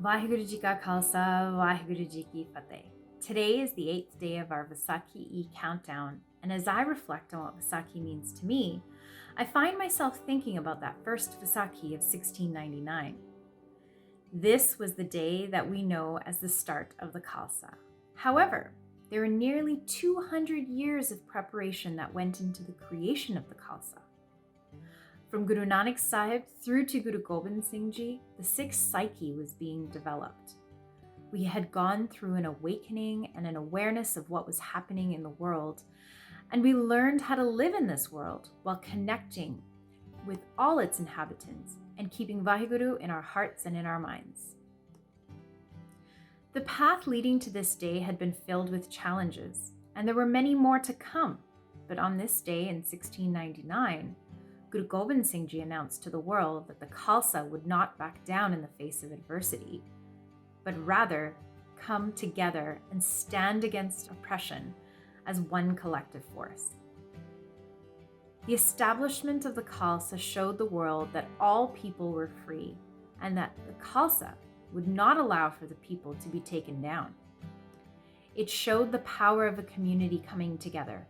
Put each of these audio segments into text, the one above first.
Vaheguru Ji Ka Khalsa, Vaheguru Ji Ki Fateh. Today is the 8th day of our Vaisakhi countdown, and as I reflect on what Vaisakhi means to me, I find myself thinking about that first Vaisakhi of 1699. This was the day that we know as the start of the Khalsa. However, there were nearly 200 years of preparation that went into the creation of the Khalsa. From Guru Nanak Sahib through to Guru Gobind Singh Ji, the Sikh psyche was being developed. We had gone through an awakening and an awareness of what was happening in the world, and we learned how to live in this world while connecting with all its inhabitants and keeping Vaheguru in our hearts and in our minds. The path leading to this day had been filled with challenges, and there were many more to come. But on this day in 1699, Guru Gobind Singh Ji announced to the world that the Khalsa would not back down in the face of adversity, but rather come together and stand against oppression as one collective force. The establishment of the Khalsa showed the world that all people were free and that the Khalsa would not allow for the people to be taken down. It showed the power of a community coming together.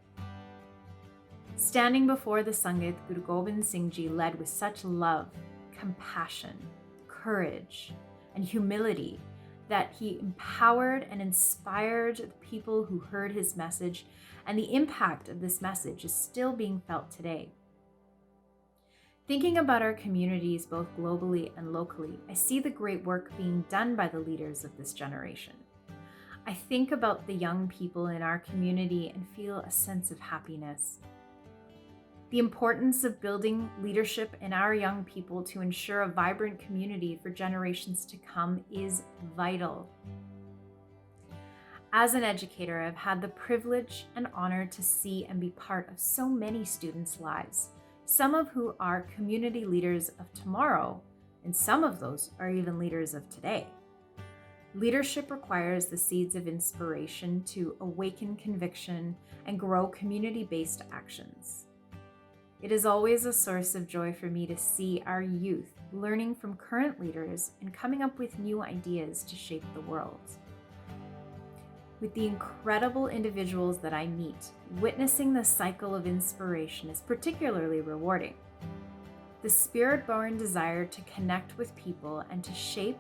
Standing before the Sangit, Guru Gobind Singh Ji led with such love, compassion, courage, and humility that he empowered and inspired the people who heard his message, and the impact of this message is still being felt today. Thinking about our communities both globally and locally, I see the great work being done by the leaders of this generation. I think about the young people in our community and feel a sense of happiness. The importance of building leadership in our young people to ensure a vibrant community for generations to come is vital. As an educator, I've had the privilege and honor to see and be part of so many students' lives, some of who are community leaders of tomorrow, and some of those are even leaders of today. Leadership requires the seeds of inspiration to awaken conviction and grow community-based actions. It is always a source of joy for me to see our youth learning from current leaders and coming up with new ideas to shape the world. With the incredible individuals that I meet, witnessing the cycle of inspiration is particularly rewarding. The spirit-born desire to connect with people and to shape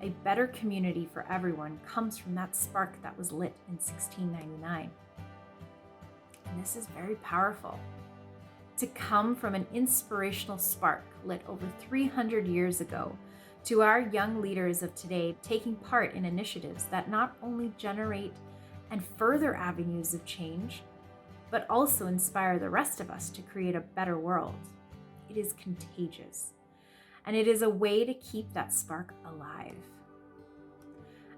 a better community for everyone comes from that spark that was lit in 1699. And this is very powerful. To come from an inspirational spark lit over 300 years ago to our young leaders of today taking part in initiatives that not only generate and further avenues of change, but also inspire the rest of us to create a better world. It is contagious, and it is a way to keep that spark alive.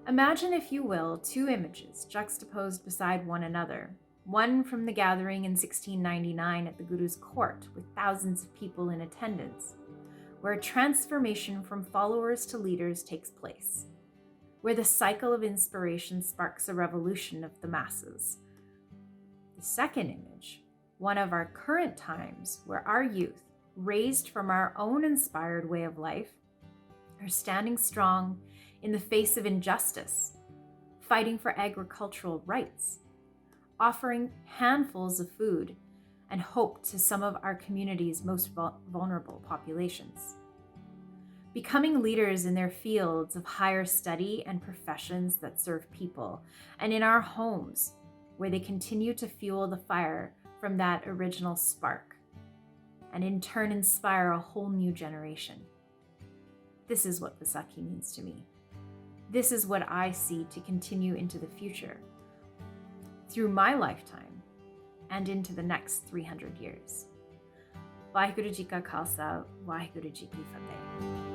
Imagine, if you will, two images juxtaposed beside one another. One from the gathering in 1699 at the Guru's court with thousands of people in attendance, where a transformation from followers to leaders takes place, where the cycle of inspiration sparks a revolution of the masses. The second image, one of our current times, where our youth, raised from our own inspired way of life, are standing strong in the face of injustice, fighting for agricultural rights, offering handfuls of food and hope to some of our community's most vulnerable populations. Becoming leaders in their fields of higher study and professions that serve people, and in our homes, where they continue to fuel the fire from that original spark, and in turn inspire a whole new generation. This is what Vaisakhi means to me. This is what I see to continue into the future, through my lifetime and into the next 300 years. Vaheguru Ji Ka Khalsa, Vaheguru Ji Ki Fateh.